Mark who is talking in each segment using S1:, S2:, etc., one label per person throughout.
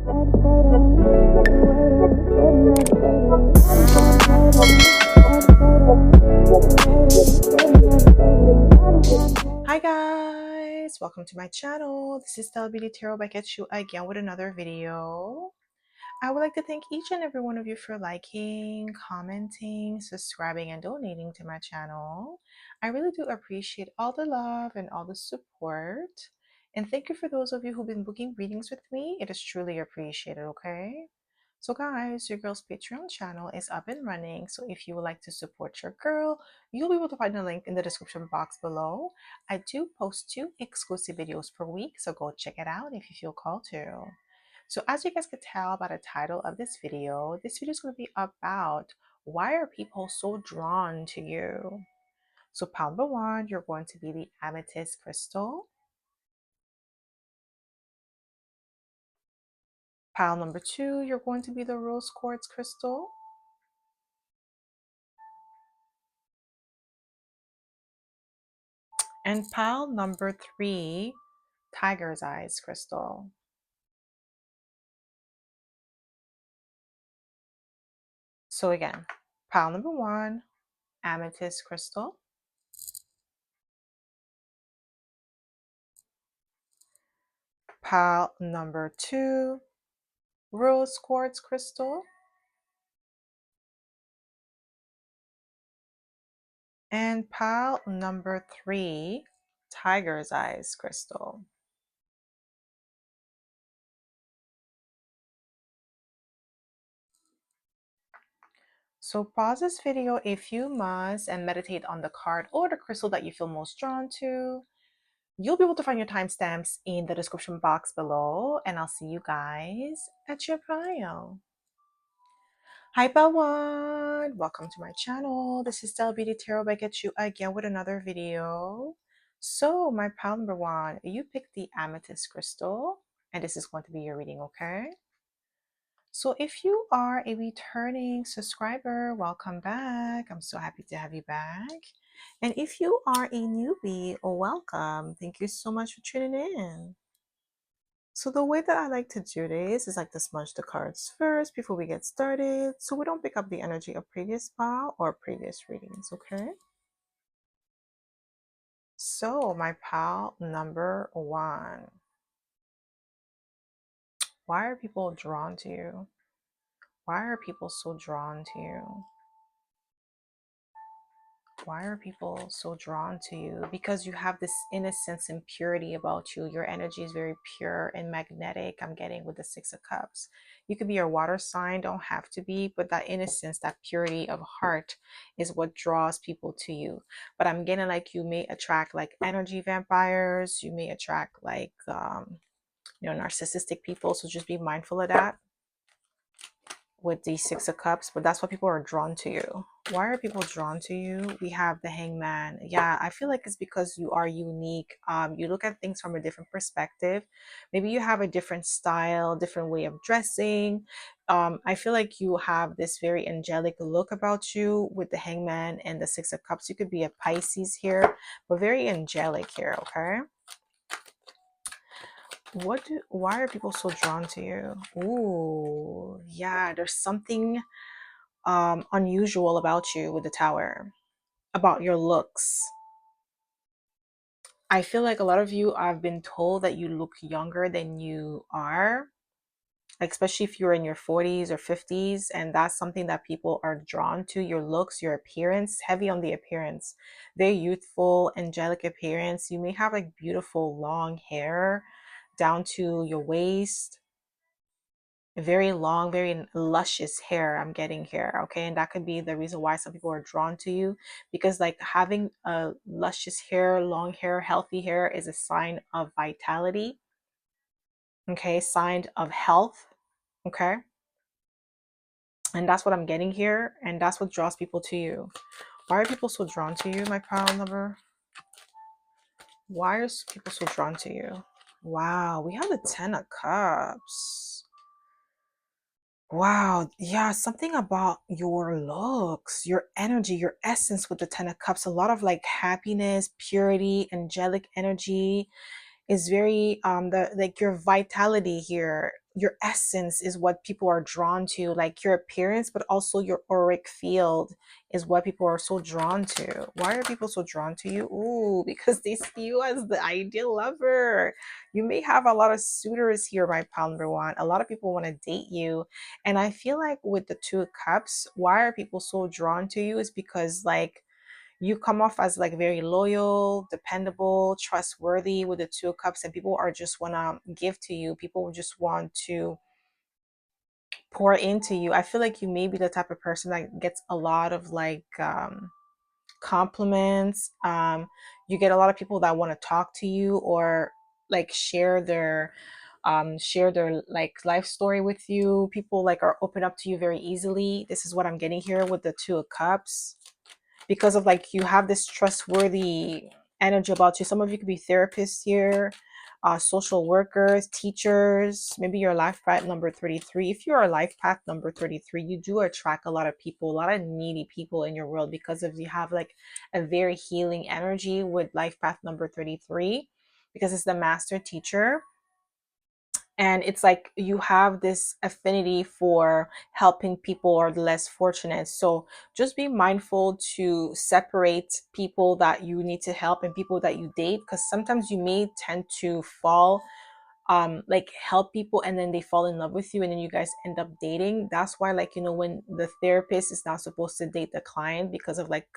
S1: Hi guys, welcome to my channel. This is stellabeautytarot back at you again with another video. I would like to thank each and every one of you for liking, commenting, subscribing, and donating to my channel. I really do appreciate all the love and all the support. And thank you for those of you who've been booking readings with me. It is truly appreciated, okay? So guys, your girl's Patreon channel is up and running. So if you would like to support your girl, you'll be able to find the link in the description box below. I do post 2 exclusive videos per week, so go check it out if you feel called to. So as you guys could tell by the title of this video is going to be about why are people so drawn to you? So pile number 1, you're going to be the amethyst crystal. Pile number 2, you're going to be the rose quartz crystal. And pile number 3, tiger's eyes crystal. So again, pile number 1, amethyst crystal. Pile number 2, rose quartz crystal. And pile number 3, tiger's eyes crystal. So pause this video a few months and meditate on the card or the crystal that you feel most drawn to. You'll be able to find your timestamps in the description box below, and I'll see you guys at your pile. Hi One, welcome to my channel. This is stellabeautytarot back at you again with another video. So my pile number 1, you picked the amethyst crystal, and this is going to be your reading, okay? So if you are a returning subscriber, welcome back. I'm so happy to have you back. And if you are a newbie, welcome. Thank you so much for tuning in. So the way that I like to do this is like to smudge the cards first before we get started, so we don't pick up the energy of previous pile or previous readings, okay? So my pile number 1. Why are people drawn to you? Why are people so drawn to you? Why are people so drawn to you? Because you have this innocence and purity about you. Your energy is very pure and magnetic. I'm getting with the 6 of Cups. You could be a water sign, don't have to be, but that innocence, that purity of heart is what draws people to you. But I'm getting like you may attract like energy vampires. You may attract like, narcissistic people. So just be mindful of that with the 6 of Cups, but that's why people are drawn to you. Why are people drawn to you? We have the Hangman. Yeah, I feel like it's because you are unique. You look at things from a different perspective. Maybe you have a different style, different way of dressing. I feel like you have this very angelic look about you with the Hangman and the 6 of Cups. You could be a Pisces here, but very angelic here, okay? Why are people so drawn to you? Ooh, yeah, there's something unusual about you with the Tower, about your looks. I feel like a lot of you have been told that you look younger than you are, like especially if you're in your 40s or 50s, and that's something that people are drawn to. Your looks, your appearance, heavy on the appearance, very youthful, angelic appearance. You may have like beautiful long hair down to your waist, very long, very luscious hair I'm getting here, okay? And that could be the reason why some people are drawn to you, because like having a luscious hair, long hair, healthy hair is a sign of vitality, okay? Sign of health, okay? And that's what I'm getting here, and that's what draws people to you. Why are people so drawn to you, my pile number? Why are people so drawn to you? Wow, we have the 10 of Cups. Wow, yeah, something about your looks, your energy, your essence with the 10 of Cups. A lot of like happiness, purity, angelic energy is very the like your vitality here. your essence is what people are drawn to, like your appearance, but also your auric field is what people are so drawn to. Why are people so drawn to you? Ooh, because they see you as the ideal lover. You may have a lot of suitors here, my pal number one. A lot of people want to date you. And I feel like with the Two of Cups, why are people so drawn to you is because like you come off as like very loyal, dependable, trustworthy with the Two of Cups, and people are just want to give to you. People just want to pour into you. I feel like you may be the type of person that gets a lot of like compliments. You get a lot of people that want to talk to you or like share their like life story with you. People like are open up to you very easily. This is what I'm getting here with the Two of Cups, because of like you have this trustworthy energy about you. Some of you could be therapists here, social workers, teachers. Maybe you're life path number 33. If you're a life path number 33, you do attract a lot of people, a lot of needy people in your world, because of you have like a very healing energy with life path number 33, because it's the master teacher. And it's like you have this affinity for helping people or the less fortunate. So just be mindful to separate people that you need to help and people that you date, because sometimes you may tend to fall like help people and then they fall in love with you and then you guys end up dating. That's why, like, you know, when the therapist is not supposed to date the client because of like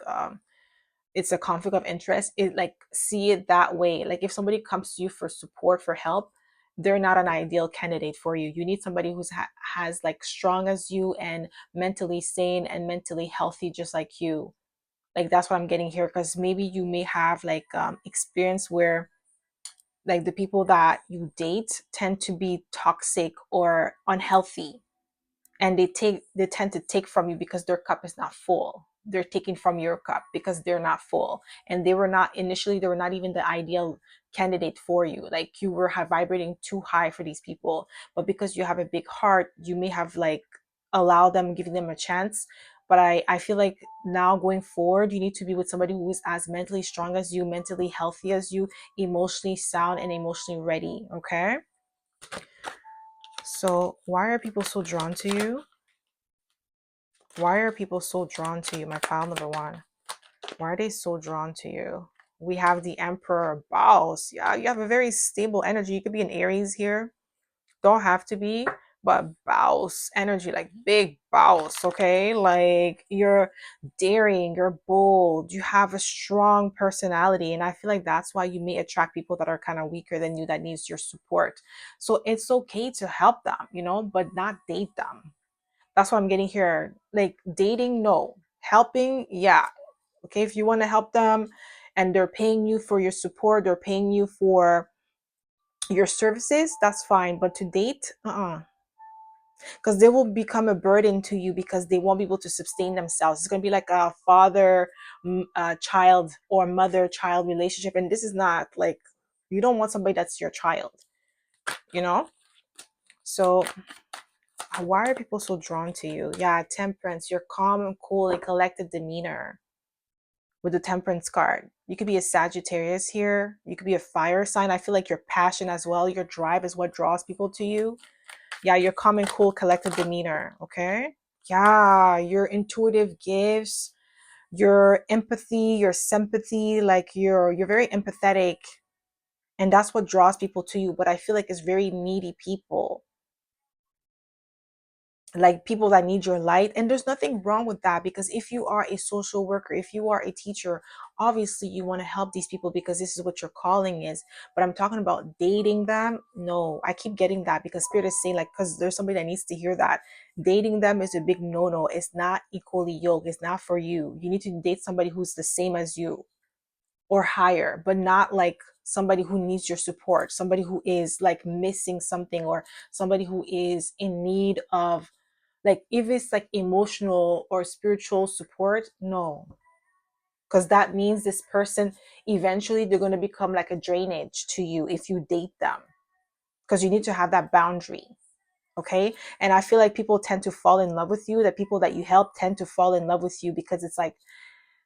S1: it's a conflict of interest, it like see it that way. Like if somebody comes to you for support, for help, they're not an ideal candidate for you. You need somebody who's has like strong as you and mentally sane and mentally healthy just like you. Like that's what I'm getting here, because maybe you may have like experience where like the people that you date tend to be toxic or unhealthy, and they tend to take from you because their cup is not full. They're taking from your cup because they're not full, and they were not initially, they were not even the ideal candidate for you. Like you were vibrating too high for these people, but because you have a big heart, you may have like allowed them, giving them a chance. But I feel like now going forward, you need to be with somebody who is as mentally strong as you, mentally healthy as you, emotionally sound and emotionally ready. Okay, so why are people so drawn to you? Why are people so drawn to you, my pile number one? Why are they so drawn to you? We have the Emperor Boss. Yeah, you have a very stable energy. You could be an Aries here. Don't have to be, but Boss energy, like big Boss, okay? Like you're daring, you're bold, you have a strong personality. And I feel like that's why you may attract people that are kind of weaker than you, that needs your support. So it's okay to help them, you know, but not date them. That's what I'm getting here. Like dating, no. Helping, yeah. Okay, if you want to help them and they're paying you for your support, they're paying you for your services, that's fine. But to date, because they will become a burden to you because they won't be able to sustain themselves. It's going to be like a father child or mother child relationship. And this is not like, you don't want somebody that's your child, you know? So why are people so drawn to you? Yeah, temperance, you're calm and cool and collected demeanor with the temperance card. You could be a Sagittarius here. You could be a fire sign. I feel like your passion as well, your drive is what draws people to you. Yeah, your calm and cool, collected demeanor. Okay. Yeah, your intuitive gifts, your empathy, your sympathy, like you're very empathetic, and that's what draws people to you. But I feel like it's very needy people, like people that need your light. And there's nothing wrong with that, because if you are a social worker, if you are a teacher, obviously you want to help these people because this is what your calling is. But I'm talking about dating them. No, I keep getting that because spirit is saying, like, because there's somebody that needs to hear that dating them is a big no. It's not equally yoked. It's not for you. You need to date somebody who's the same as you or higher, but not like somebody who needs your support, somebody who is like missing something, or somebody who is in need of, like, if it's like emotional or spiritual support, no. Because that means this person, eventually they're going to become like a drainage to you if you date them, because you need to have that boundary. Okay. And I feel like people tend to fall in love with you, the people that you help tend to fall in love with you, because it's like,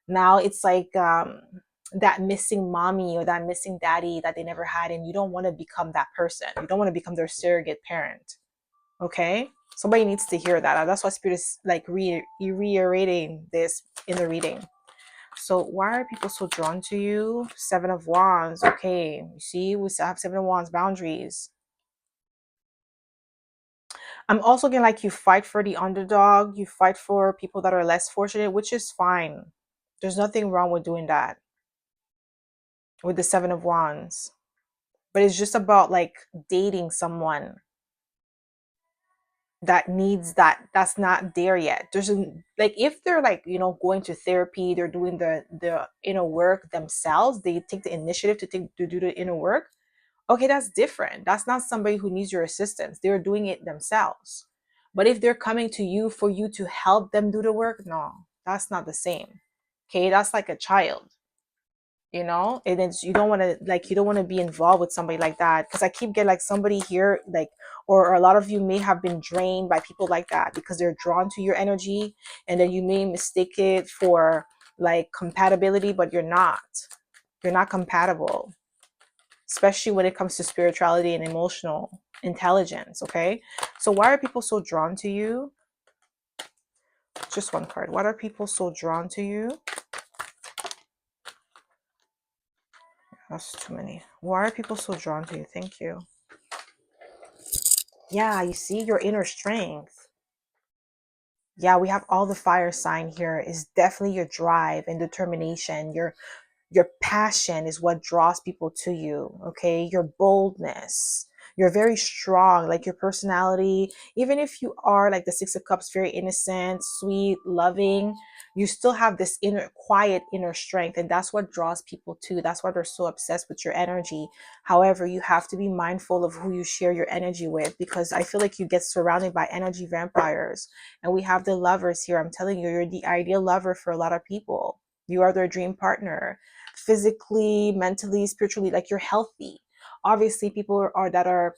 S1: now it's like that missing mommy or that missing daddy that they never had, and you don't want to become that person. You don't want to become their surrogate parent. Okay, somebody needs to hear that. That's why Spirit is like reiterating this in the reading. So why are people so drawn to you? Seven of Wands. Okay, you see, we still have Seven of Wands boundaries. I'm also getting like you fight for the underdog. You fight for people that are less fortunate, which is fine. There's nothing wrong with doing that with the Seven of Wands. But it's just about like dating someone that needs that's not there yet. There's a, like if they're like, you know, going to therapy, they're doing the inner work themselves, they take the initiative to do the inner work. Okay, that's different. That's not somebody who needs your assistance. They're doing it themselves. But if they're coming to you for you to help them do the work, no, that's not the same. Okay, that's like a child, you know. And then you don't want to like, you don't want to be involved with somebody like that, because I keep getting like somebody here like, or a lot of you may have been drained by people like that because they're drawn to your energy, and then you may mistake it for like compatibility, but you're not compatible, especially when it comes to spirituality and emotional intelligence. Okay, so why are people so drawn to you? Just one card. Why are people so drawn to you? That's too many. Why are people so drawn to you? Thank you. Yeah, you see your inner strength. Yeah, we have all the fire sign here. Is definitely your drive and determination. Your passion is what draws people to you. Okay, your boldness, you're very strong, like your personality, even if you are like the Six of Cups, very innocent, sweet, loving, you still have this inner quiet inner strength, and that's what draws people to. That's why they're so obsessed with your energy. However, you have to be mindful of who you share your energy with, because I feel like you get surrounded by energy vampires. And we have the Lovers here. I'm telling you, you're the ideal lover for a lot of people. You are their dream partner, physically, mentally, spiritually, like you're healthy. Obviously people are that are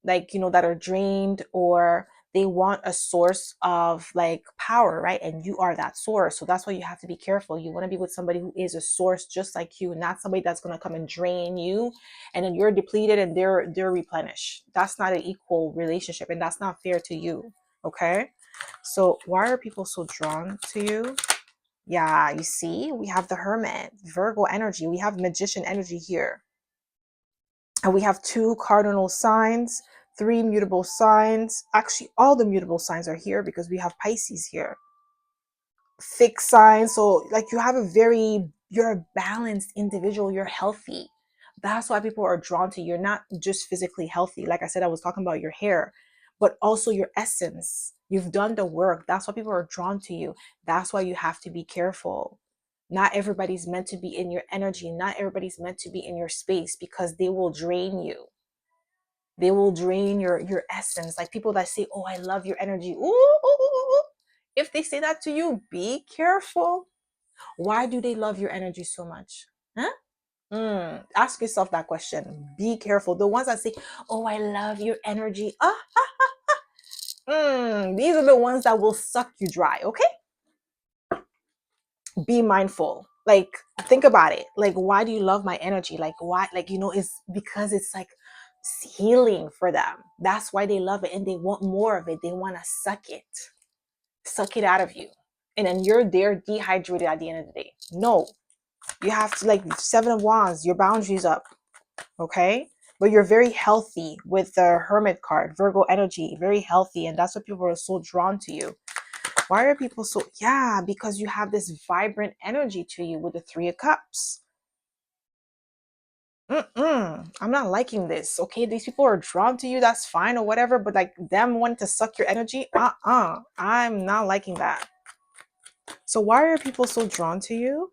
S1: like, you know, that are drained, or they want a source of like power, right? And you are that source. So that's why you have to be careful. You want to be with somebody who is a source just like you, not somebody that's going to come and drain you, and then you're depleted and they're replenished. That's not an equal relationship, and that's not fair to you. Okay, so why are people so drawn to you? Yeah, you see, we have the Hermit, Virgo energy. We have Magician energy here. And we have two cardinal signs, three mutable signs. Actually, all the mutable signs are here because we have Pisces here. Fixed signs. So, like, you have you're a balanced individual. You're healthy. That's why people are drawn to you. You're not just physically healthy. Like I said, I was talking about your hair, but also your essence. You've done the work. That's why people are drawn to you. That's why you have to be careful. Not everybody's meant to be in your energy. Not everybody's meant to be in your space, because they will drain you. They will drain your essence. Like people that say, "Oh, I love your energy." Ooh, ooh, ooh, ooh. If they say that to you, be careful. Why do they love your energy so much? Huh? Ask yourself that question. Be careful. The ones that say, "Oh, I love your energy." These are the ones that will suck you dry. Okay, be mindful. Like, think about it. Like, why do you love my energy? Like, why? Like, you know, it's because it's like healing for them. That's why they love it, and they want more of it. They want to suck it out of you, and then you're there dehydrated at the end of the day. No, you have to, like, Seven of Wands, your boundaries up. Okay, but you're very healthy with the Hermit card, Virgo energy, very healthy, and that's why people are so drawn to you. Why are people so, yeah, because you have this vibrant energy to you with the Three of Cups. I'm not liking this. Okay, these people are drawn to you, that's fine or whatever, but like them wanting to suck your energy, I'm not liking that. So why are people so drawn to you?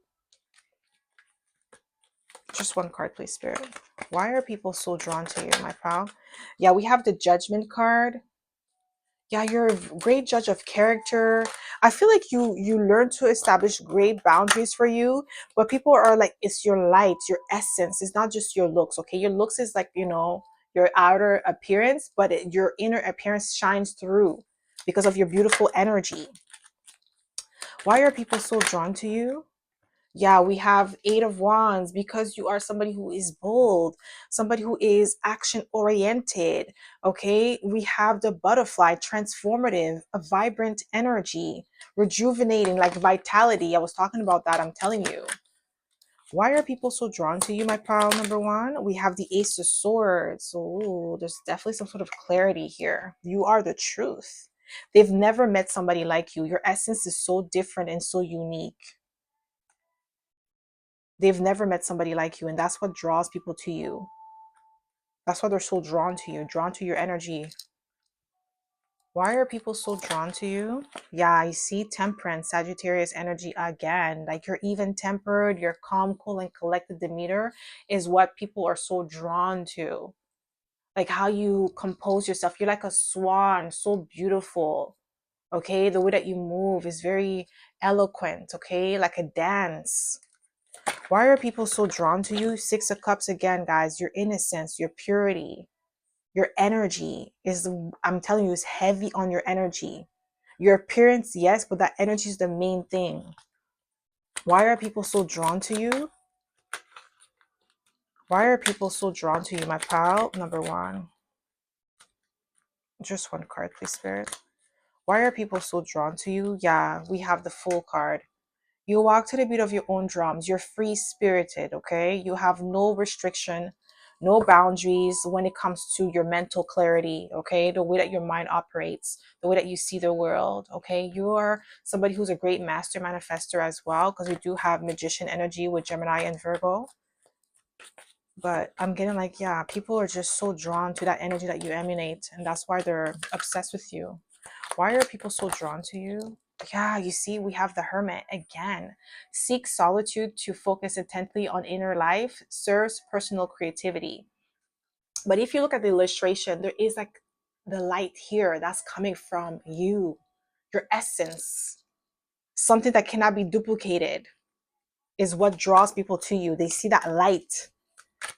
S1: Just one card, please, Spirit. Why are people so drawn to you, my pal? Yeah, we have the Judgment card. Yeah, you're a great judge of character. I feel like you learn to establish great boundaries for you, but people are like, it's your light, your essence. It's not just your looks. Okay, your looks is like, you know, your outer appearance, but your inner appearance shines through because of your beautiful energy. Why are people so drawn to you? Yeah, we have Eight of Wands because you are somebody who is bold, somebody who is action oriented. Okay, we have the butterfly, transformative, a vibrant energy, rejuvenating, like vitality. I was talking about that, I'm telling you. Why are people so drawn to you, my pal? Number one, we have the Ace of Swords. So there's definitely some sort of clarity here. You are the truth. They've never met somebody like you. Your essence is so different and so unique. They've never met somebody like you, and that's what draws people to you. That's why they're so drawn to you, drawn to your energy. Why are people so drawn to you? Yeah, I see Temperance, Sagittarius energy again. Like you're even tempered, you're calm, cool, and collected demeanor is what people are so drawn to. Like how you compose yourself. You're like a swan, so beautiful. Okay, the way that you move is very eloquent. Okay, like a dance. Why are people so drawn to you? Six of Cups again, guys. Your innocence, your purity, your energy is, I'm telling you, is heavy on your energy. Your appearance, yes, but that energy is the main thing. Why are people so drawn to you? Why are people so drawn to you, my pal? Number one. Just one card, please, Spirit. Why are people so drawn to you? Yeah, we have the Fool card. You walk to the beat of your own drums. You're free spirited, okay? You have no restriction, no boundaries when it comes to your mental clarity, okay? The way that your mind operates, the way that you see the world, okay? You are somebody who's a great master manifester as well, because we do have magician energy with Gemini and Virgo. But I'm getting like, yeah, people are just so drawn to that energy that you emanate, and that's why they're obsessed with you. Why are people so drawn to you? Yeah, you see, we have the Hermit again. Seek solitude to focus intently on inner life, serves personal creativity. But if you look at the illustration, there is like the light here that's coming from you, your essence, something that cannot be duplicated is what draws people to you. They see that light,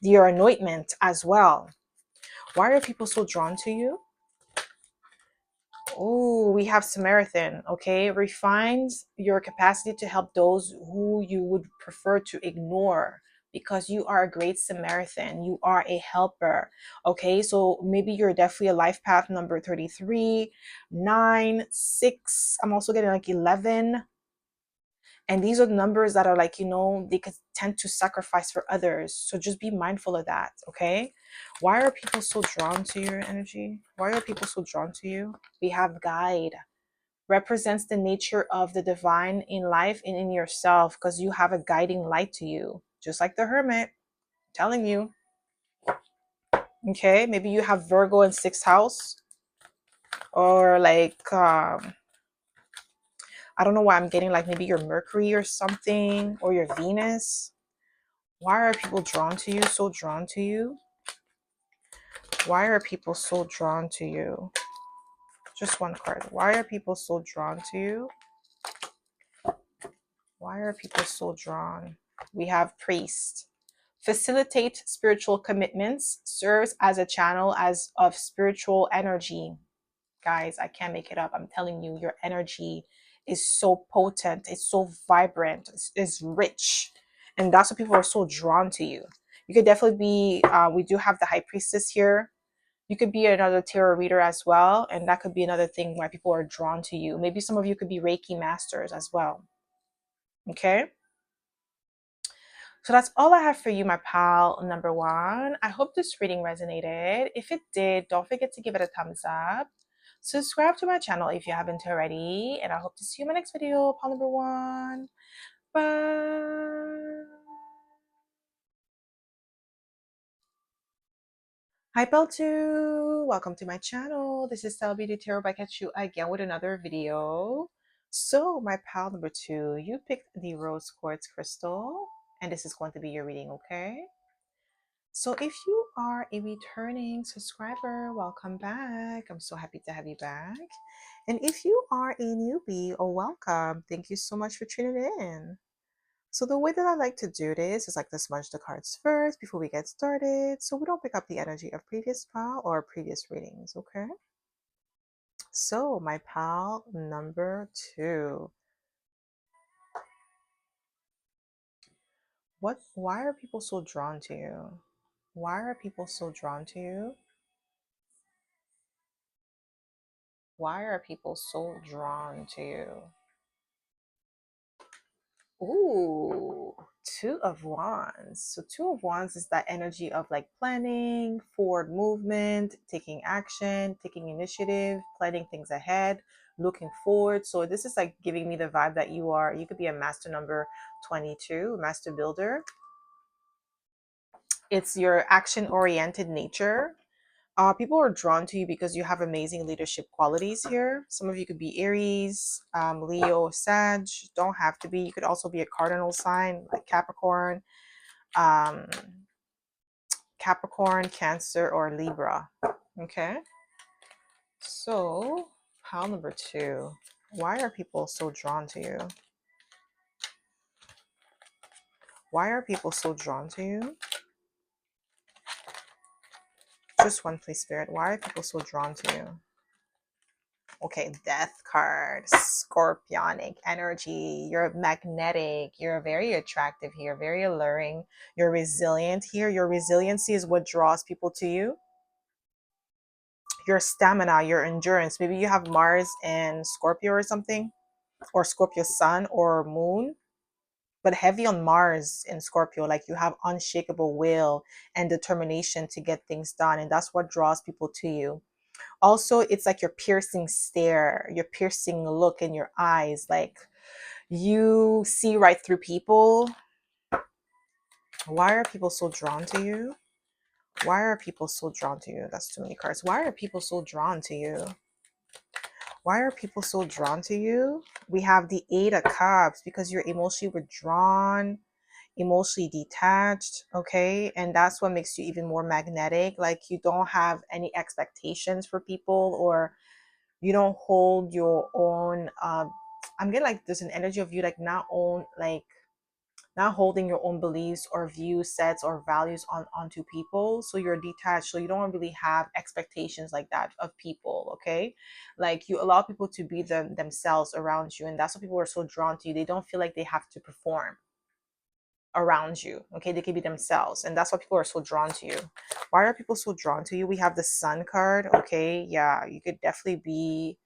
S1: your anointment as well. Why are people so drawn to you? Oh, we have Samaritan, okay? Refines your capacity to help those who you would prefer to ignore because you are a great Samaritan. You are a helper, okay? So maybe you're definitely a life path number 33, 9, 6. I'm also getting like 11. And these are the numbers that are like, you know, they could tend to sacrifice for others. So just be mindful of that, okay? Why are people so drawn to your energy? Why are people so drawn to you? We have guide. Represents the nature of the divine in life and in yourself because you have a guiding light to you. Just like the hermit, telling you. Okay, maybe you have Virgo in sixth house. Or like I don't know why I'm getting like maybe your Mercury or something, or your Venus. Why are people drawn to you, so drawn to you? Why are people so drawn to you? Just one card. Why are people so drawn to you? Why are people so drawn? We have priest. Facilitate spiritual commitments, serves as a channel as of spiritual energy. Guys, I can't make it up. I'm telling you, your energy is so potent. It's so vibrant. It's rich. And that's why people are so drawn to you. You could definitely be, we do have the high priestess here. You could be another tarot reader as well. And that could be another thing why people are drawn to you. Maybe some of you could be Reiki masters as well. Okay. So that's all I have for you, my pal number one. I hope this reading resonated. If it did, don't forget to give it a thumbs up. Subscribe to my channel if you haven't already. And I hope to see you in my next video, pal number one. Bye. Hi, pal two. Welcome to my channel. This is Stella Beauty Tarot back at you again with another video. So, my pal number two, you picked the rose quartz crystal. And this is going to be your reading, okay? So if you are a returning subscriber, welcome back. I'm so happy to have you back. And if you are a newbie, oh, welcome. Thank you so much for tuning in. So the way that I like to do this is like to smudge the cards first before we get started, so we don't pick up the energy of previous pal or previous readings, okay? So my pal number two. Why are people so drawn to you? Why are people so drawn to you? Why are people so drawn to you? Ooh, Two of Wands. So, Two of Wands is that energy of like planning, forward movement, taking action, taking initiative, planning things ahead, looking forward. So, this is like giving me the vibe that you could be a master number 22, master builder. It's your action oriented nature. People are drawn to you because you have amazing leadership qualities here. Some of you could be Aries, Leo, Sag. Don't have to be. You could also be a cardinal sign like um, Capricorn, Cancer, or Libra. Okay. So, pile number 2. Why are people so drawn to you? Why are people so drawn to you? Just one, please, Spirit. Why are people so drawn to you? Okay, Death card, scorpionic energy. You're magnetic. You're very attractive here, very alluring. You're resilient here. Your resiliency is what draws people to you. Your stamina, your endurance. Maybe you have Mars and Scorpio or something, or Scorpio sun or moon, but heavy on Mars in Scorpio. Like you have unshakable will and determination to get things done. And that's what draws people to you. Also, it's like your piercing stare, your piercing look in your eyes. Like you see right through people. Why are people so drawn to you? Why are people so drawn to you? That's too many cards. Why are people so drawn to you? Why are people so drawn to you? We have the Eight of Cups because you're emotionally withdrawn, emotionally detached, okay? And that's what makes you even more magnetic. Like you don't have any expectations for people, or you don't hold your own I'm getting like there's an energy of you like not holding your own beliefs or view sets or values onto people. So you're detached, so you don't really have expectations like that of people, okay? Like you allow people to be themselves around you, and that's why people are so drawn to you. They don't feel like they have to perform around you, okay? They can be themselves, and that's why people are so drawn to you. Why are people so drawn to you? We have the Sun card, okay? Yeah, you could definitely be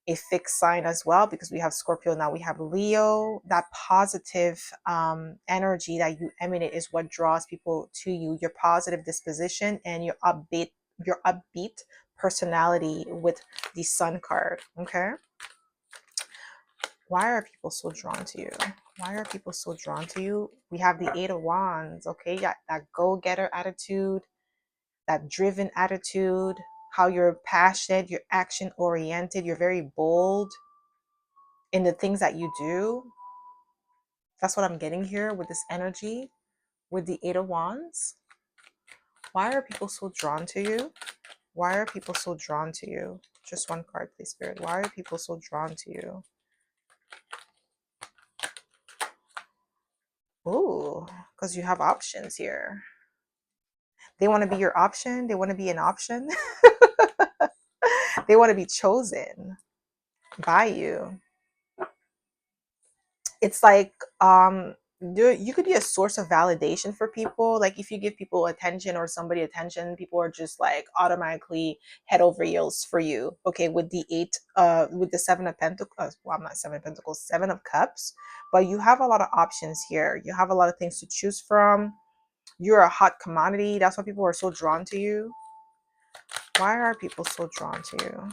S1: a fixed sign as well, because we have Scorpio, now we have Leo. That positive energy that you emanate is what draws people to you. Your positive disposition and your upbeat personality with the Sun card. Okay, why are people so drawn to you? Why are people so drawn to you? We have the Eight of Wands. Okay, yeah, that go-getter attitude, that driven attitude, how you're passionate, you're action oriented, you're very bold in the things that you do. That's what I'm getting here with this energy, with the Eight of Wands. Why are people so drawn to you? Why are people so drawn to you? Just one card, please, Spirit. Why are people so drawn to you? Ooh, because you have options here. They want to be your option. They want to be an option. They want to be chosen by you. It's like you could be a source of validation for people. Like if you give people attention or somebody attention, people are just like automatically head over heels for you. Okay, with the with the Seven of Pentacles, well, I'm not Seven of Pentacles, Seven of Cups, but you have a lot of options here. You have a lot of things to choose from. You're a hot commodity. That's why people are so drawn to you. Why are people so drawn to you?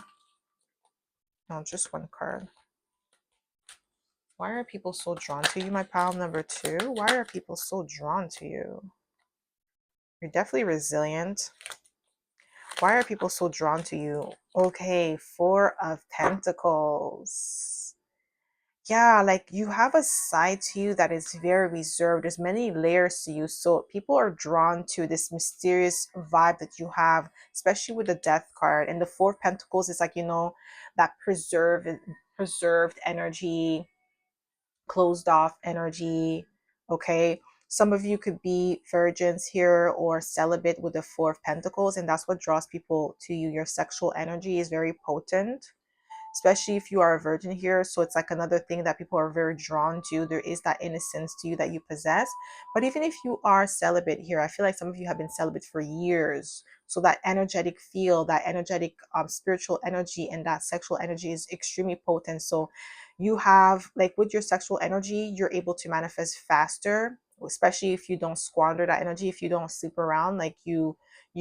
S1: No, just one card. Why are people so drawn to you? My pile number 2. Why are people so drawn to you? You're definitely resilient. Why are people so drawn to you? Okay, Four of Pentacles. Yeah, like you have a side to you that is very reserved. There's many layers to you. So people are drawn to this mysterious vibe that you have, especially with the Death card. And the Four of Pentacles is like, that preserved energy, closed off energy. Okay, some of you could be virgins here or celibate with the Four of Pentacles, and that's what draws people to you. Your sexual energy is very potent. especially if you are a virgin here. So it's like another thing that people are very drawn to. There is that innocence to you that you possess. But even if you are celibate here, I feel like some of you have been celibate for years. So that energetic feel, that energetic spiritual energy and that sexual energy is extremely potent. So you have, like, with your sexual energy, you're able to manifest faster, especially if you don't squander that energy, if you don't sleep around, like you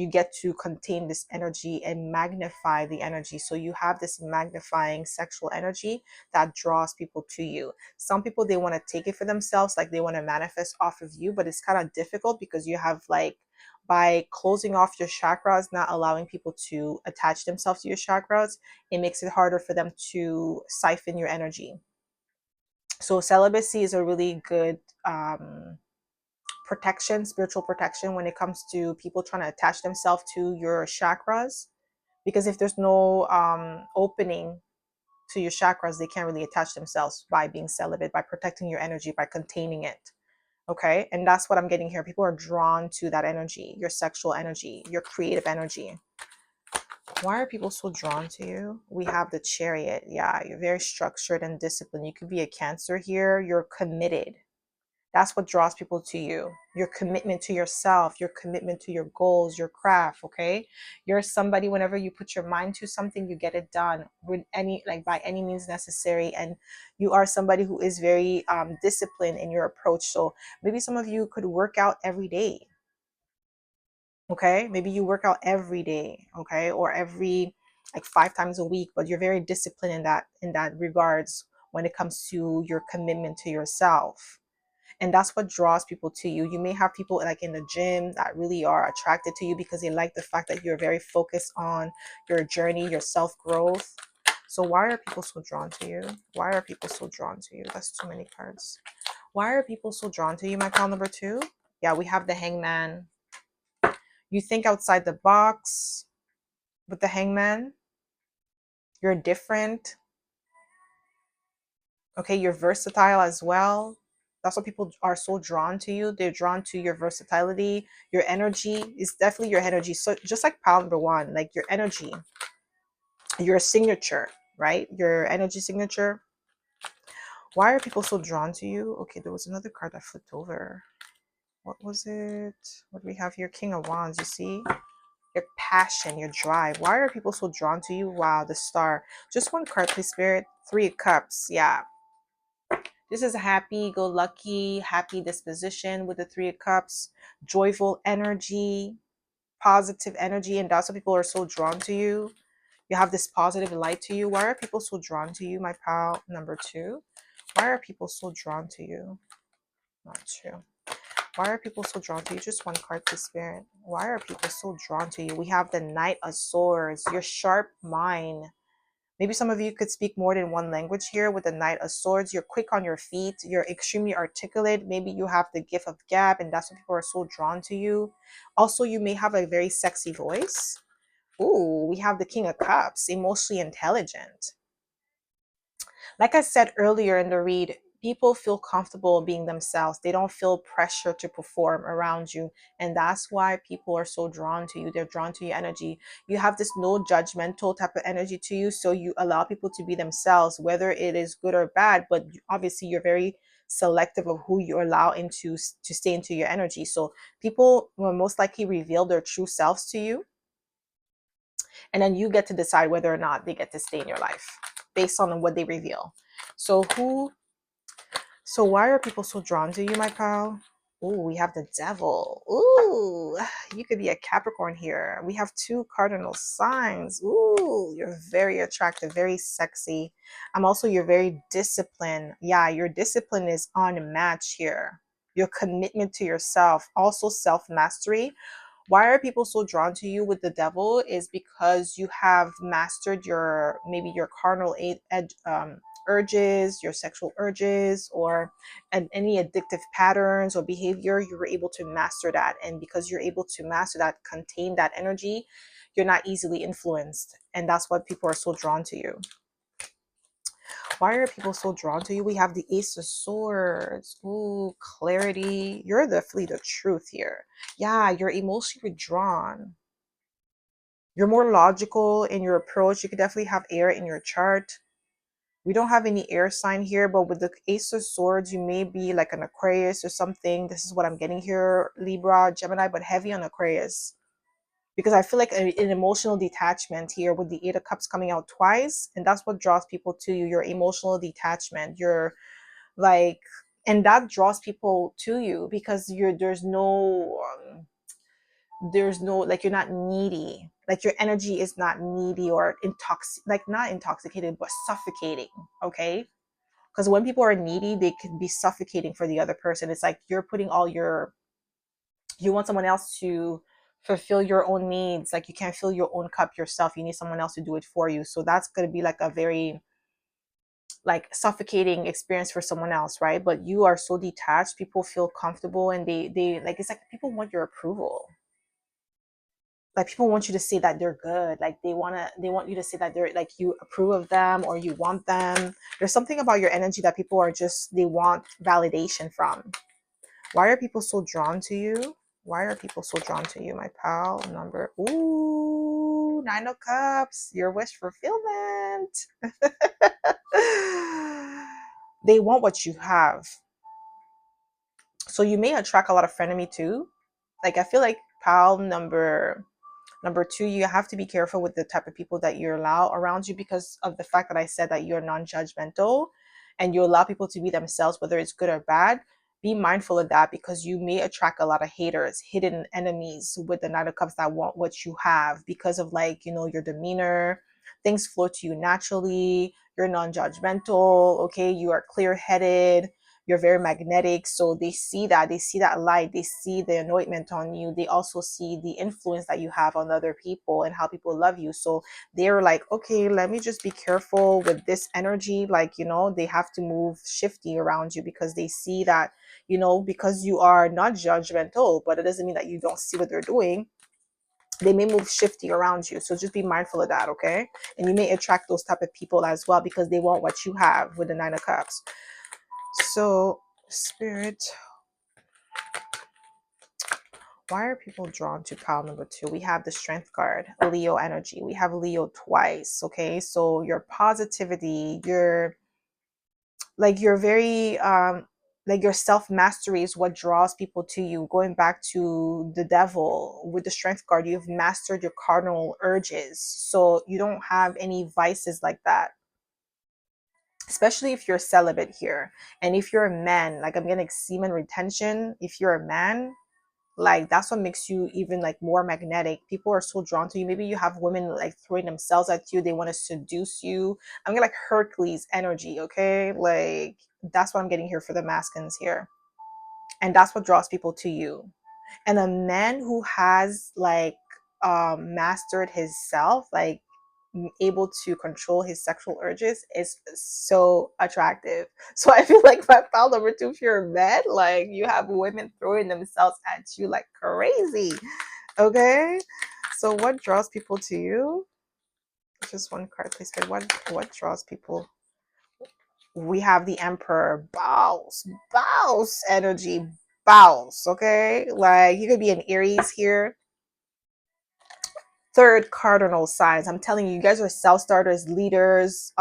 S1: get to contain this energy and magnify the energy. So you have this magnifying sexual energy that draws people to you. Some people, they want to take it for themselves, like they want to manifest off of you, but it's kind of difficult because you have, like, by closing off your chakras, not allowing people to attach themselves to your chakras, it makes it harder for them to siphon your energy. So celibacy is a really good protection, spiritual protection, when it comes to people trying to attach themselves to your chakras. Because if there's no opening to your chakras, they can't really attach themselves by being celibate, by protecting your energy, by containing it. Okay. And that's what I'm getting here. People are drawn to that energy, your sexual energy, your creative energy. Why are people so drawn to you? We have the Chariot. Yeah, you're very structured and disciplined. You could be a Cancer here. You're committed. That's what draws people to you. Your commitment to yourself, your commitment to your goals, your craft. Okay. You're somebody, whenever you put your mind to something, you get it done with any, like, by any means necessary. And you are somebody who is very disciplined in your approach. So maybe some of you could work out every day. Okay. Maybe you work out every day. Okay. Or every, like, 5 times a week, but you're very disciplined in that regards when it comes to your commitment to yourself. And that's what draws people to you. You may have people, like, in the gym that really are attracted to you because they like the fact that you're very focused on your journey, your self-growth. So why are people so drawn to you? Why are people so drawn to you? That's too many cards. Why are people so drawn to you, my pal number 2? Yeah, we have the Hangman. You think outside the box with the Hangman. You're different. Okay, you're versatile as well. That's why people are so drawn to you. They're drawn to your versatility, your energy. Is definitely your energy. So just like pile number 1, like your energy, your signature, right? Your energy signature. Why are people so drawn to you? Okay, there was another card that flipped over. What was it? What do we have here? King of Wands, you see? Your passion, your drive. Why are people so drawn to you? Wow, the Star. Just one card, please, Spirit. 3 of Cups. Yeah. This is a happy-go-lucky, happy disposition with the 3 of Cups, joyful energy, positive energy, and that's why people are so drawn to you. You have this positive light to you. Why are people so drawn to you, my pal number 2? Why are people so drawn to you? Not true. Why are people so drawn to you? Just one card to Spirit. Why are people so drawn to you? We have the Knight of Swords, your sharp mind. Maybe some of you could speak more than one language here with the Knight of Swords. You're quick on your feet. You're extremely articulate. Maybe you have the gift of gab, and that's why people are so drawn to you. Also, you may have a very sexy voice. Ooh, we have the King of Cups, emotionally intelligent. Like I said earlier in the read, people feel comfortable being themselves. They don't feel pressure to perform around you. And that's why people are so drawn to you. They're drawn to your energy. You have this no judgmental type of energy to you. So you allow people to be themselves, whether it is good or bad. But obviously, you're very selective of who you allow into to stay into your energy. So people will most likely reveal their true selves to you. And then you get to decide whether or not they get to stay in your life based on what they reveal. So why are people so drawn to you, my pal? Ooh, we have the Devil. Ooh, you could be a Capricorn here. We have 2 cardinal signs. Ooh, you're very attractive, very sexy. You're very disciplined. Yeah, your discipline is unmatched here. Your commitment to yourself, also self-mastery. Why are people so drawn to you with the Devil is because you have mastered maybe your carnal urges, your sexual urges, or and any addictive patterns or behavior. You were able to master that, and because you're able to master that, contain that energy, you're not easily influenced, and that's why people are so drawn to you. Why are people so drawn to you? We have the Ace of Swords. Ooh, clarity. You're definitely the truth here. Yeah, you're emotionally withdrawn. You're more logical in your approach. You could definitely have air in your chart. We don't have any air sign here, but with the Ace of Swords, you may be like an Aquarius or something. This is what I'm getting here, Libra, Gemini, but heavy on Aquarius. Because I feel like an emotional detachment here with the Eight of Cups coming out twice. And that's what draws people to you, your emotional detachment. You're like, and that draws people to you because there's no like, you're not needy, like your energy is not needy or not intoxicated but suffocating. Okay, because when people are needy, they can be suffocating for the other person. It's like you're putting all your, you want someone else to fulfill your own needs, like you can't fill your own cup yourself, you need someone else to do it for you. So that's going to be like a very like suffocating experience for someone else, right? But you are so detached, people feel comfortable, and they like, it's like people want your approval. Like people want you to say that they're good, like they want you to say that they're like, you approve of them or you want them. There's something about your energy that people are just, they want validation from. Why are people so drawn to you? Why are people so drawn to you, my pal? Number, ooh, Nine of Cups, your wish fulfillment. They want what you have. So you may attract a lot of frenemy too. Like I feel like pal number two, you have to be careful with the type of people that you allow around you, because of the fact that I said that you're non-judgmental and you allow people to be themselves, whether it's good or bad. Be mindful of that, because you may attract a lot of haters, hidden enemies with the Knight of Cups that want what you have because of like, your demeanor. Things flow to you naturally. You're non-judgmental. Okay. You are clear-headed, you're very magnetic. So they see that light, they see the anointment on you, they also see the influence that you have on other people and how people love you. So they're like, okay, let me just be careful with this energy. Like, they have to move shifty around you because they see that, because you are not judgmental, but it doesn't mean that you don't see what they're doing. They may move shifty around you, so just be mindful of that. Okay, and you may attract those type of people as well because they want what you have with the Nine of Cups. So, Spirit, why are people drawn to pile number two? We have the Strength card, Leo energy. We have Leo twice. Okay, so your positivity, your very like your self mastery is what draws people to you. Going back to the Devil with the Strength card, you've mastered your cardinal urges, so you don't have any vices like that. Especially if you're celibate here, and if you're a man, like I'm getting semen retention. If you're a man, like that's what makes you even like more magnetic. People are so drawn to you. Maybe you have women like throwing themselves at you, they want to seduce you. I'm getting like Hercules energy. Okay, like that's what I'm getting here for the masculines here, and that's what draws people to you. And a man who has like mastered his self, like able to control his sexual urges, is so attractive. So I feel like my pile number two, if you're a man, like you have women throwing themselves at you like crazy. Okay, so what draws people to you? Just one card, please. What draws people? We have the Emperor, bows energy, bows. Okay, like you could be an Aries here. Third cardinal signs. I'm telling you, you guys are self starters, leaders.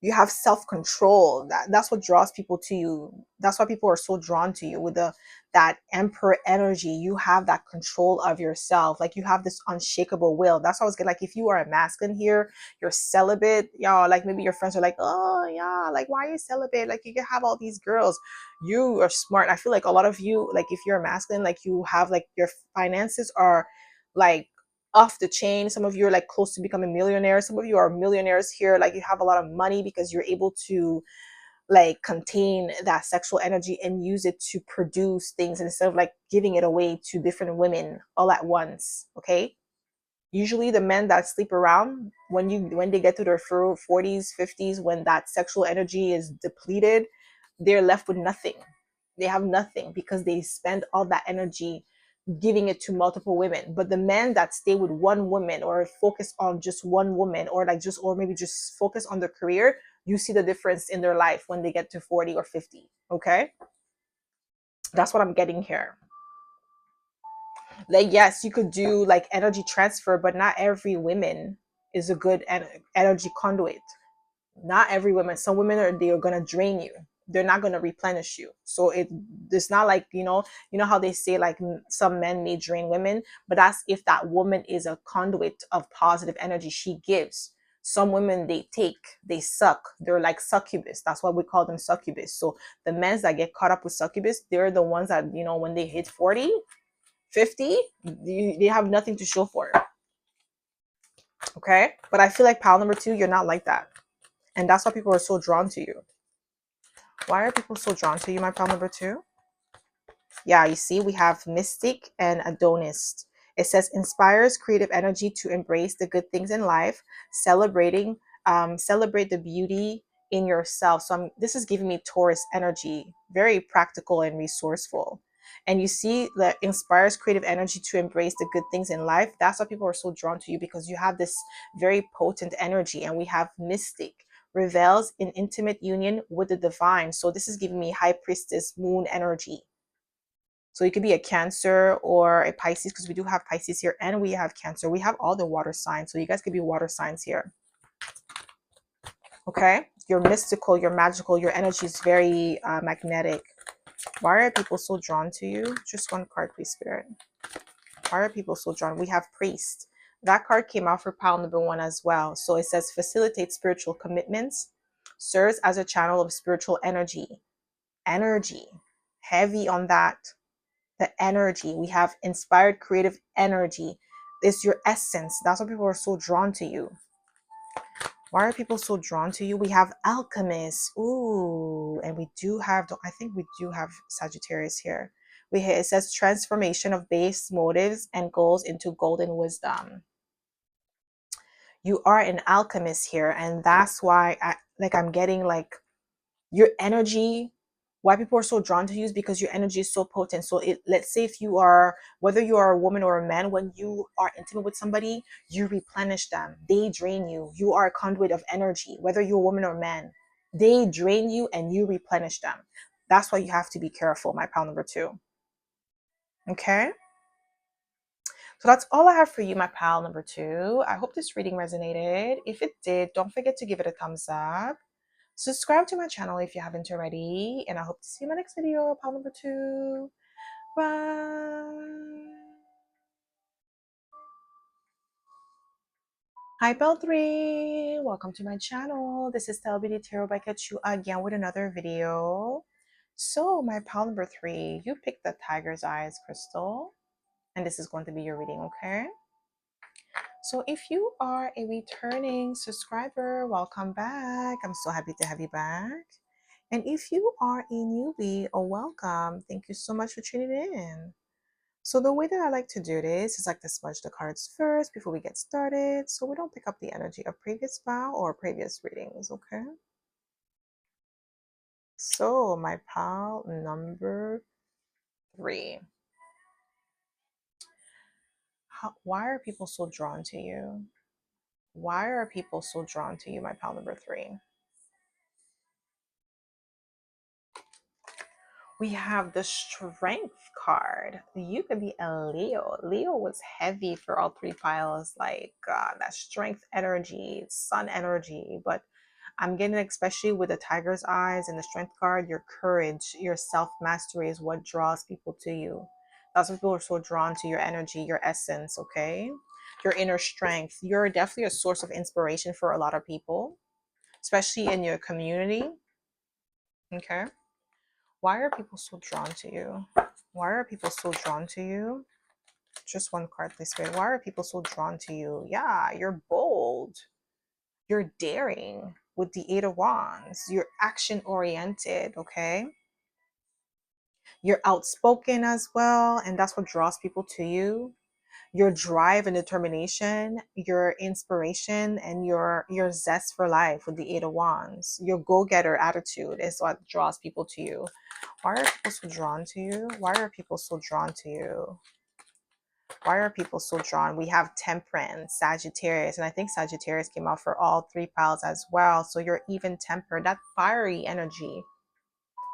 S1: You have self-control. That's what draws people to you. That's why people are so drawn to you with that Emperor energy. You have that control of yourself, like you have this unshakable will. That's why I was getting like, if you are a masculine here, you're celibate, like maybe your friends are like, oh yeah, like why are you celibate, like you can have all these girls. You are smart. I feel like a lot of you, like if you're a masculine, like you have like your finances are like off the chain. Some of you are like close to becoming millionaires. Some of you are millionaires here. Like you have a lot of money because you're able to like contain that sexual energy and use it to produce things instead of like giving it away to different women all at once. Okay. Usually the men that sleep around, when they get to their 40s, 50s, when that sexual energy is depleted, they're left with nothing. They have nothing because they spend all that energy giving it to multiple women. But the men that stay with one woman or focus on just one woman, or like just, or maybe just focus on their career, you see the difference in their life when they get to 40 or 50. Okay, that's what I'm getting here. Like, yes, you could do like energy transfer, but not every woman is a good energy conduit. Not every woman. Some women they're gonna drain you. They're not gonna replenish you. So it's not like, you know how they say like some men may drain women, but that's if that woman is a conduit of positive energy. She gives. Some women they take, they suck. They're like succubus. That's why we call them succubus. So the men that get caught up with succubus, they're the ones that, when they hit 40, 50, they have nothing to show for it. Okay. But I feel like pile number 2, you're not like that. And that's why people are so drawn to you. Why are people so drawn to you, my pal number 2? Yeah, you see, we have Mystic and Adonist. It says inspires creative energy to embrace the good things in life, celebrate the beauty in yourself. So this is giving me Taurus energy, very practical and resourceful. And you see that inspires creative energy to embrace the good things in life. That's why people are so drawn to you, because you have this very potent energy. And we have Mystic, reveals in intimate union with the divine. So this is giving me High Priestess moon energy. So you could be a Cancer or a Pisces, because we do have Pisces here and we have Cancer. We have all the water signs. So you guys could be water signs here. Okay. You're mystical, you're magical, your energy is very magnetic. Why are people so drawn to you? Just one card, please, Spirit. Why are people so drawn? We have Priest. That card came out for pile number 1 as well. So it says facilitate spiritual commitments, serves as a channel of spiritual energy. Energy. Heavy on that. The energy. We have inspired creative energy. It's your essence. That's why people are so drawn to you. Why are people so drawn to you? We have Alchemist. Ooh, and we do have, I think we do have Sagittarius here. It says transformation of base motives and goals into golden wisdom. You are an alchemist here, and that's why I'm getting like your energy. Why people are so drawn to you is because your energy is so potent. So let's say if you are, whether you are a woman or a man, when you are intimate with somebody, you replenish them. They drain you. You are a conduit of energy, whether you're a woman or a man. They drain you and you replenish them. That's why you have to be careful, my pal number 2. Okay? So that's all I have for you, my pal number 2. I hope this reading resonated. If it did, don't forget to give it a thumbs up. Subscribe to my channel if you haven't already. And I hope to see you in my next video, pal number 2. Bye. Hi, Pal 3. Welcome to my channel. This is Stellabeautytarot Tarot by Kachu again with another video. So, my pal number 3, you picked the Tiger's Eyes crystal. And this is going to be your reading, okay? So if you are a returning subscriber, welcome back. I'm so happy to have you back. And if you are a newbie, or welcome. Thank you so much for tuning in. So the way that I like to do this is like to smudge the cards first before we get started, so we don't pick up the energy of previous file or previous readings, okay? So my pal number 3. Why are people so drawn to you? Why are people so drawn to you, my pal number 3? We have the Strength card. You could be a Leo. Leo was heavy for all 3 piles, like that strength energy, sun energy. But I'm getting, especially with the Tiger's Eyes and the Strength card, your courage, your self-mastery is what draws people to you. That's why people are so drawn to your energy, your essence, okay? Your inner strength. You're definitely a source of inspiration for a lot of people, especially in your community, okay? Why are people so drawn to you? Why are people so drawn to you? Just one card, please, Spirit. Why are people so drawn to you? Yeah, you're bold. You're daring with the 8 of Wands. You're action-oriented, okay? You're outspoken as well, and that's what draws people to you. Your drive and determination, your inspiration, and your zest for life with the 8 of Wands. Your go-getter attitude is what draws people to you. Why are people so drawn to you? Why are people so drawn to you? Why are people so drawn? We have Temperance, Sagittarius, and I think Sagittarius came out for all 3 piles as well. So you're even tempered. That fiery energy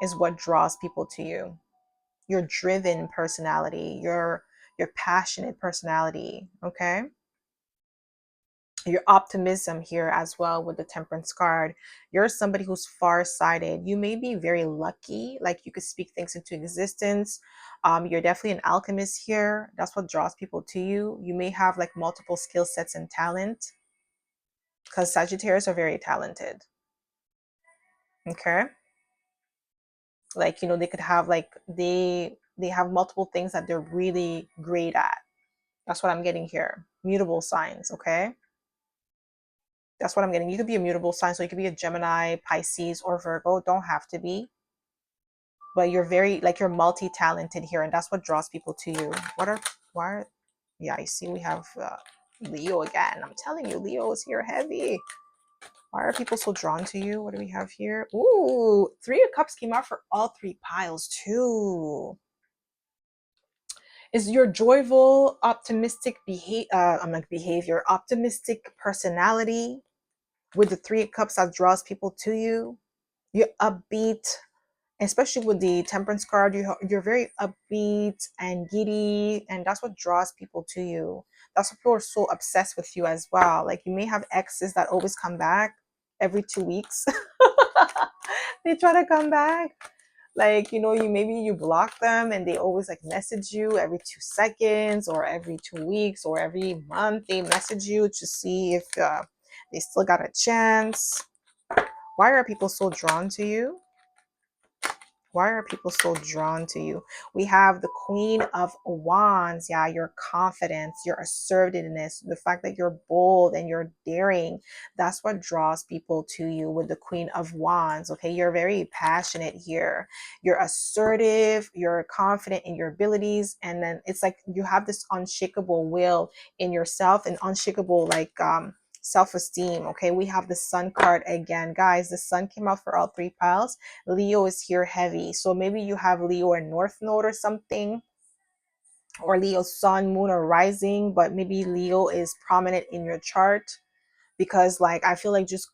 S1: is what draws people to you. Your driven personality, your your passionate personality, okay? Your optimism here as well with the Temperance card. You're somebody who's far-sighted. You may be very lucky, like you could speak things into existence. You're definitely an alchemist here. That's what draws people to you. You may have like multiple skill sets and talent, because Sagittarius are very talented. Okay, like, you know, they could have like they have multiple things that they're really great at. That's what I'm getting here. Mutable signs, okay? That's what I'm getting. You could be a mutable sign, so you could be a Gemini, Pisces, or Virgo. Don't have to be, but you're very like you're multi-talented here, and that's what draws people to you. What are why are yeah, I see we have Leo again. I'm telling you, Leo is here heavy. Why are people so drawn to you? What do we have here? Ooh, Three of Cups came out for all three piles too. Is your joyful, optimistic behavior, optimistic personality with the Three of Cups that draws people to you? You're upbeat, especially with the Temperance card. You're very upbeat and giddy, and that's what draws people to you. That's why people are so obsessed with you as well. Like, you may have exes that always come back every 2 weeks. They try to come back, like, you know, you maybe you block them and they always like message you every 2 seconds or every 2 weeks or every month. They message you to see if they still got a chance. Why are people so drawn to you? Why are people so drawn to you? We have the Queen of Wands. Yeah, your confidence, your assertiveness, the fact that you're bold and you're daring. That's what draws people to you with the Queen of Wands. Okay, you're very passionate here. You're assertive, you're confident in your abilities. And then it's like you have this unshakable will in yourself and unshakable, like, self-esteem. Okay, we have the Sun card again. Guys, the Sun came out for all three piles. Leo is here heavy. So maybe you have Leo or North Node or something, or Leo Sun, Moon, or Rising, but maybe Leo is prominent in your chart, because like I feel like just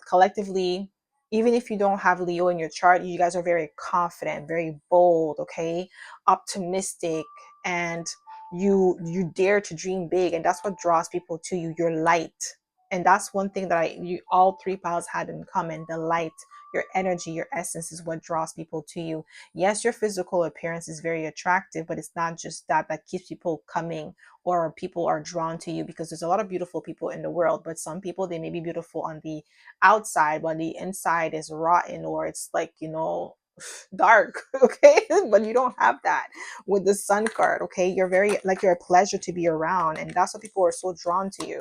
S1: collectively, even if you don't have Leo in your chart, you guys are very confident, very bold, okay, optimistic, and you dare to dream big, and that's what draws people to you. Your light. And that's one thing that all three piles had in common. The light, your energy, your essence is what draws people to you. Yes, your physical appearance is very attractive, but it's not just that keeps people coming, or people are drawn to you, because there's a lot of beautiful people in the world, but some people, they may be beautiful on the outside, but the inside is rotten, or it's like, you know, dark. Okay, but you don't have that with the Sun card. Okay, you're very like, you're a pleasure to be around, and that's why people are so drawn to you.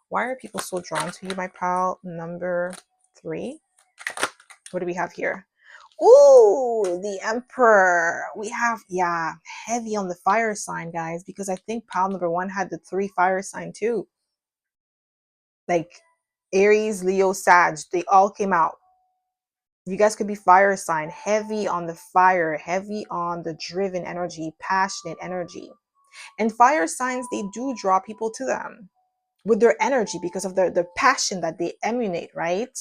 S1: Why are people so drawn to you, my pal number 3? What do we have here? Ooh, the Emperor. We have, yeah, heavy on the fire sign, guys, because I think pile number 1 had the 3 fire sign too. Like Aries, Leo, Sag, they all came out. You guys could be fire sign, heavy on the fire, heavy on the driven energy, passionate energy. And fire signs, they do draw people to them with their energy because of the passion that they emanate, right?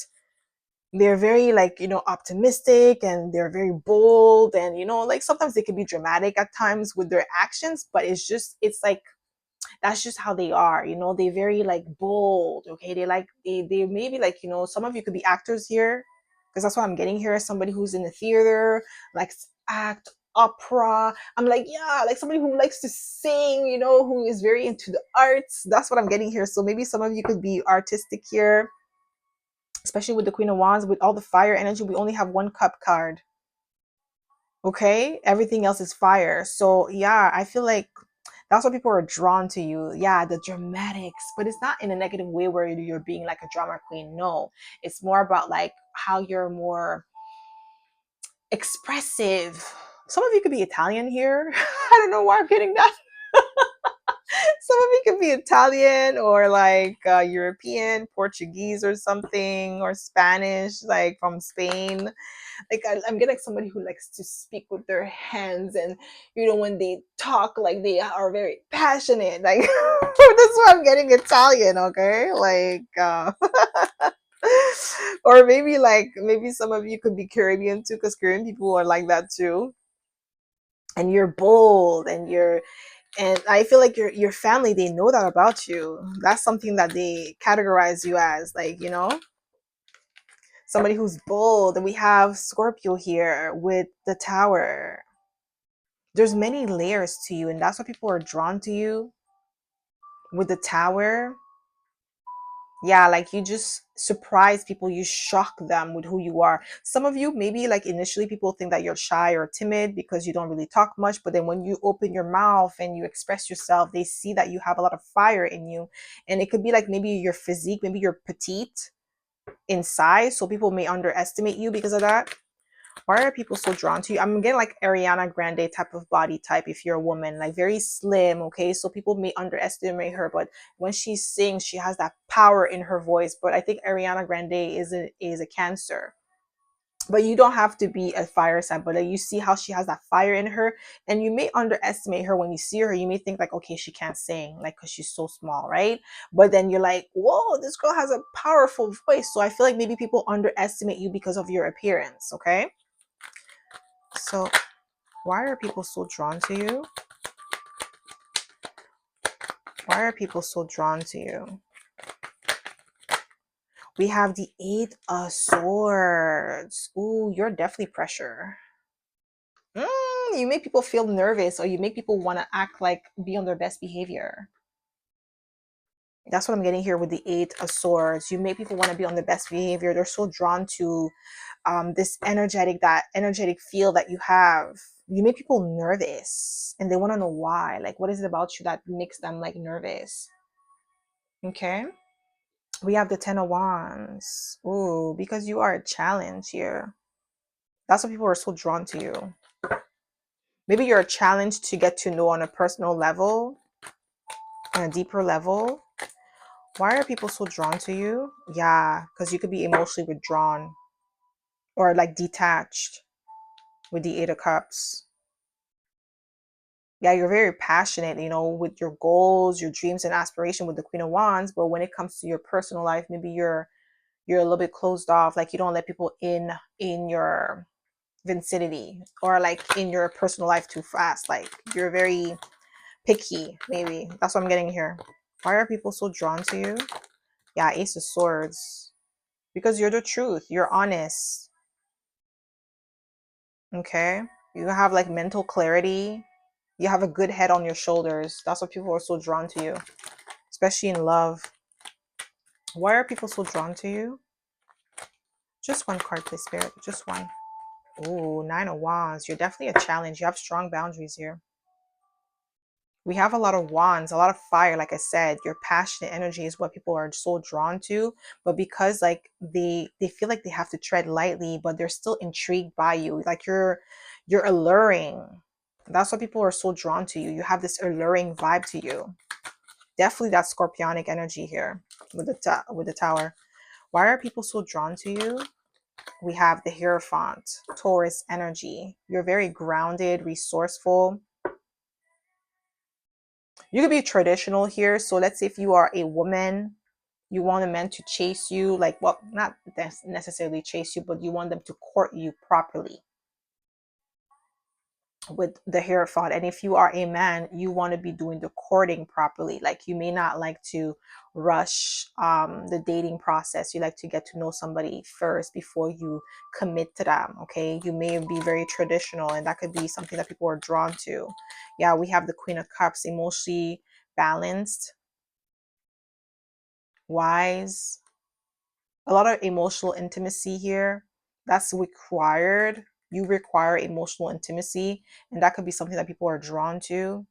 S1: They're very, like, you know, optimistic, and they're very bold, and, you know, like, sometimes they can be dramatic at times with their actions, but it's like, that's just how they are, you know. They very like bold, okay. They maybe, like, you know, some of you could be actors here, because that's what I'm getting here. Somebody who's in the theater, like act, opera. I'm like, yeah, like somebody who likes to sing, you know, who is very into the arts. That's what I'm getting here. So maybe some of you could be artistic here, especially with the Queen of Wands. With all the fire energy, we only have 1 cup card, okay. Everything else is fire. So yeah, I feel like that's why people are drawn to you. Yeah, the dramatics, but it's not in a negative way where you're being like a drama queen. No, it's more about like how you're more expressive. Some of you could be Italian here. I don't know why I'm getting that. Some of you could be Italian, or like European, Portuguese or something, or Spanish, like from Spain. Like, I'm getting somebody who likes to speak with their hands, and, you know, when they talk, like, they are very passionate. Like, that's why I'm getting Italian, okay? Like, or maybe, like, maybe some of you could be Caribbean too, because Caribbean people are like that too. And you're bold, and you're And I feel like your family, they know that about you. That's something that they categorize you as, like, somebody who's bold. And we have Scorpio here with the Tower. There's many layers to you, and that's why people are drawn to you with the Tower. Yeah, like you just surprise people, you shock them with who you are. Some of you, maybe like initially people think that you're shy or timid because you don't really talk much, but then when you open your mouth and you express yourself, they see that you have a lot of fire in you. And it could be like maybe your physique, maybe you're petite in size, so people may underestimate you because of that. Why are people so drawn to you? I'm getting like Ariana Grande type of body type if you're a woman, like very slim, okay? So people may underestimate her, but when she sings, she has that power in her voice. But I think Ariana Grande is a Cancer. But you don't have to be a fire sign, but like you see how she has that fire in her, and you may underestimate her when you see her. You may think like, okay, she can't sing, like because she's so small, right? But then you're like, whoa, this girl has a powerful voice. So I feel like maybe people underestimate you because of your appearance, okay? So why are people so drawn to you? Why are people so drawn to you? We have the Eight of Swords. Ooh, you're definitely pressure. You make people feel nervous, or you make people want to act like be on their best behavior. That's what I'm getting here with the Eight of Swords. You make people want to be on their best behavior. They're so drawn to this energetic feel that you have. You make people nervous, and they want to know why. Like, what is it about you that makes them like nervous? Okay. We have the Ten of Wands. Ooh, because you are a challenge here. That's why people are so drawn to you. Maybe you're a challenge to get to know on a personal level, on a deeper level. Why are people so drawn to you? Yeah, because you could be emotionally withdrawn or like detached with the Eight of Cups. Yeah, you're very passionate, with your goals, your dreams and aspiration with the Queen of Wands. But when it comes to your personal life, maybe you're a little bit closed off. Like you don't let people in your vicinity or like in your personal life too fast. Like you're very picky, maybe. That's what I'm getting here. Why are people so drawn to you? Yeah, Ace of Swords. Because you're the truth. You're honest. Okay? You have like mental clarity. You have a good head on your shoulders. That's why people are so drawn to you, especially in love. Why are people so drawn to you? Just one card, please, Spirit. Just one. Ooh, Nine of Wands. You're definitely a challenge. You have strong boundaries here. We have a lot of wands, a lot of fire. Like I said, your passionate energy is what people are so drawn to. But because like they feel like they have to tread lightly, but they're still intrigued by you. Like you're alluring. That's why people are so drawn to you. You have this alluring vibe to you. Definitely that scorpionic energy here with the Tower. Why are people so drawn to you? We have the Hierophant, Taurus energy. You're very grounded, resourceful. You could be traditional here. So let's say if you are a woman, you want a man to chase you, like, well, not necessarily chase you, but you want them to court you properly with the Hierophant. And if you are a man, you want to be doing the courting properly. Like you may not like to rush the dating process. You like to get to know somebody first before you commit to them. Okay, you may be very traditional, and that could be something that people are drawn to. Yeah, we have the Queen of Cups, emotionally balanced, wise, a lot of emotional intimacy here. That's required. You require emotional intimacy, and that could be something that people are drawn to.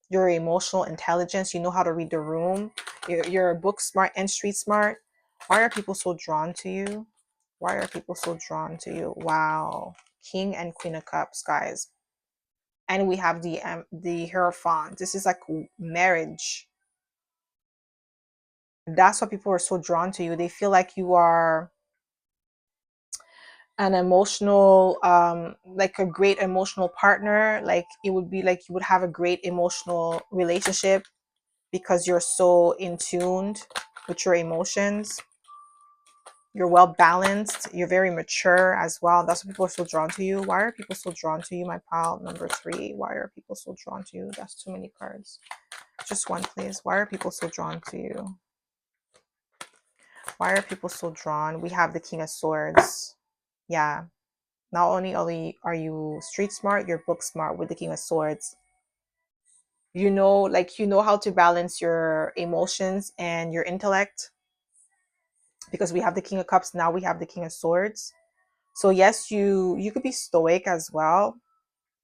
S1: Your emotional intelligence, you know how to read the room. You're book smart and street smart. Why are people so drawn to you? Why are people so drawn to you? Wow. King and Queen of Cups, guys. And we have the Hierophant. This is like marriage. That's why people are so drawn to you. They feel like you are an emotional like a great emotional partner. Like it would be like you would have a great emotional relationship because you're so in tuned with your emotions. You're well balanced. You're very mature as well. That's why people are so drawn to you. Why are people so drawn to you, my pal? Number 3. Why are people so drawn to you? That's too many cards. Just one, please. Why are people so drawn to you? Why are people so drawn? We have the King of Swords. Yeah. Not only are you street smart, you're book smart with the King of Swords. You know, like you know how to balance your emotions and your intellect, because we have the King of Cups, now we have the King of Swords. So yes, you could be stoic as well.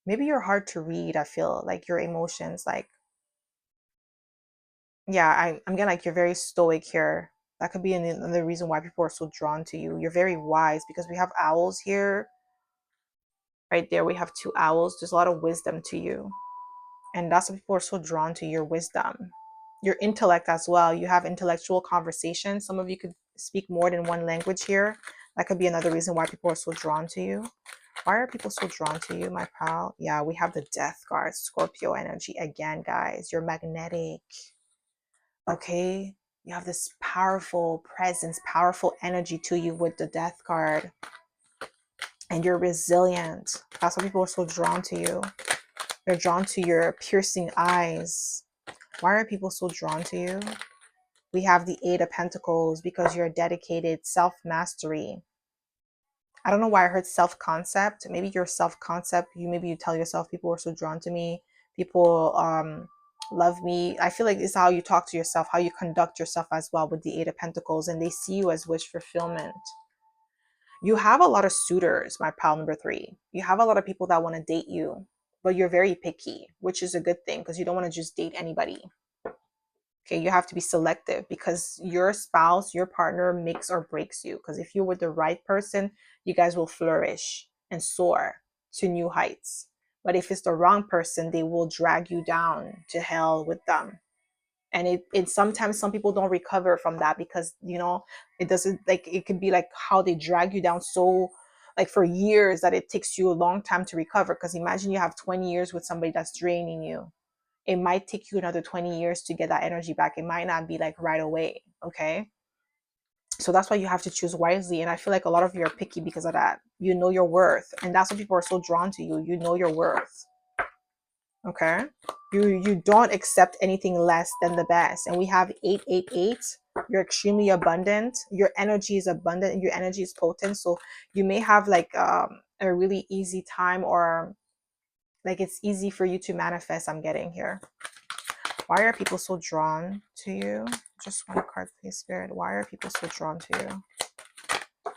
S1: Maybe you're hard to read. I feel like your emotions, like, yeah, I'm getting like you're very stoic here. That could be another reason why people are so drawn to you. You're very wise, because we have owls here. Right there, we have 2 owls. There's a lot of wisdom to you. And that's why people are so drawn to your wisdom. Your intellect as well. You have intellectual conversations. Some of you could speak more than one language here. That could be another reason why people are so drawn to you. Why are people so drawn to you, my pal? Yeah, we have the Death card, Scorpio energy again, guys. You're magnetic. Okay? You have this powerful presence, powerful energy to you with the Death card. And you're resilient. That's why people are so drawn to you. They're drawn to your piercing eyes. Why are people so drawn to you? We have the 8 of Pentacles, because you're dedicated, self-mastery. I don't know why I heard self-concept. Maybe your self-concept, maybe you tell yourself, people are so drawn to me. People love me. I feel like it's how you talk to yourself, how you conduct yourself as well with the 8 of Pentacles, and they see you as wish fulfillment. You have a lot of suitors, my pal number 3. You have a lot of people that want to date you, but you're very picky, which is a good thing, because you don't want to just date anybody. Okay, you have to be selective, because your spouse, your partner makes or breaks you. Because if you're with the right person, you guys will flourish and soar to new heights. But if it's the wrong person, they will drag you down to hell with them. And it sometimes some people don't recover from that, because it doesn't, like, it could be like how they drag you down so, like, for years, that it takes you a long time to recover. Because imagine you have 20 years with somebody that's draining you. It might take you another 20 years to get that energy back. It might not be like right away. Okay. So that's why you have to choose wisely. And I feel like a lot of you are picky because of that. You know your worth. And that's why people are so drawn to you. You know your worth. Okay. You don't accept anything less than the best. And we have 888. You're extremely abundant. Your energy is abundant. Your energy is potent. So you may have like a really easy time, or like it's easy for you to manifest. I'm getting here. Why are people so drawn to you? Just one card, please, Spirit. Why are people so drawn to you?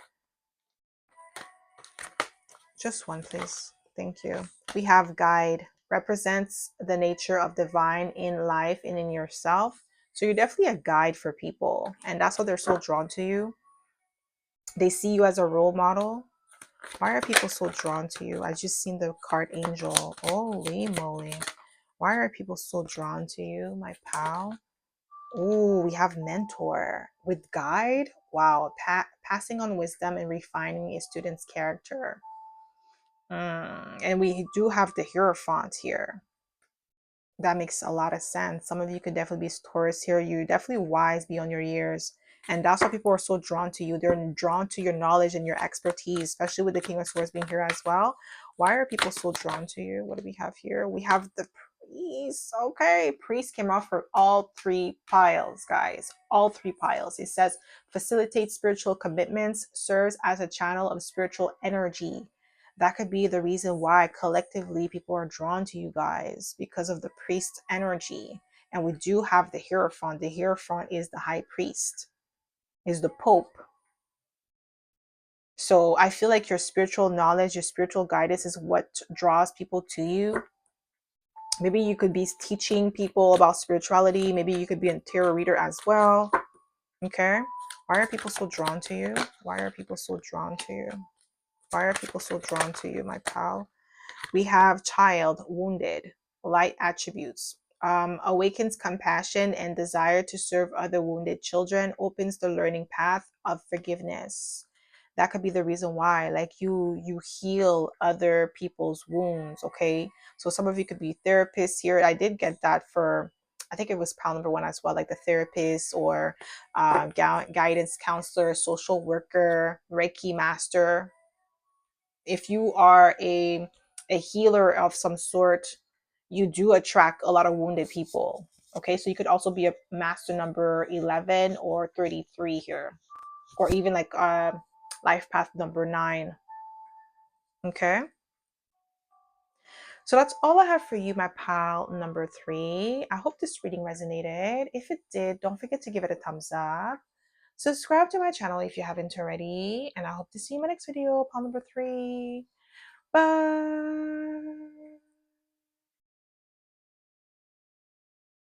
S1: Just one, please. Thank you. We have guide. Represents the nature of divine in life and in yourself. So you're definitely a guide for people. And that's why they're so drawn to you. They see you as a role model. Why are people so drawn to you? I just seen the card angel. Holy moly. Why are people so drawn to you, my pal? Oh, we have mentor with guide. Wow, passing on wisdom and refining a student's character. And we do have the Hierophant here. That makes a lot of sense. Some of you could definitely be Taurus here. You're definitely wise beyond your years. And that's why people are so drawn to you. They're drawn to your knowledge and your expertise, especially with the King of Swords being here as well. Why are people so drawn to you? What do we have here? We have the priest. Okay, priest came out for all 3 piles, guys. All 3 piles. It says facilitate spiritual commitments, serves as a channel of spiritual energy. That could be the reason why collectively people are drawn to you guys, because of the priest energy. And we do have the Hierophant. The Hierophant is the high priest, is the Pope. So I feel like your spiritual knowledge, your spiritual guidance is what draws people to you. Maybe you could be teaching people about spirituality. Maybe you could be a tarot reader as well. Okay. Why are people so drawn to you? Why are people so drawn to you? Why are people so drawn to you, my pal? We have child, wounded, light attributes. Awakens compassion and desire to serve other wounded children, opens the learning path of forgiveness. That could be the reason why, like, you heal other people's wounds. Okay, so some of you could be therapists here. I did get that for I think it was pile number 1 as well, like the therapist or guidance counselor, social worker, Reiki master. If you are a healer of some sort, you do attract a lot of wounded people. Okay, so you could also be a master number 11 or 33 here, or even like life path number 9. Okay, so that's all I have for you, my pal number 3. I hope this reading resonated. If it did, don't forget to give it a thumbs up. Subscribe to my channel if you haven't already, and I hope to see you in my next video, pal number 3. Bye.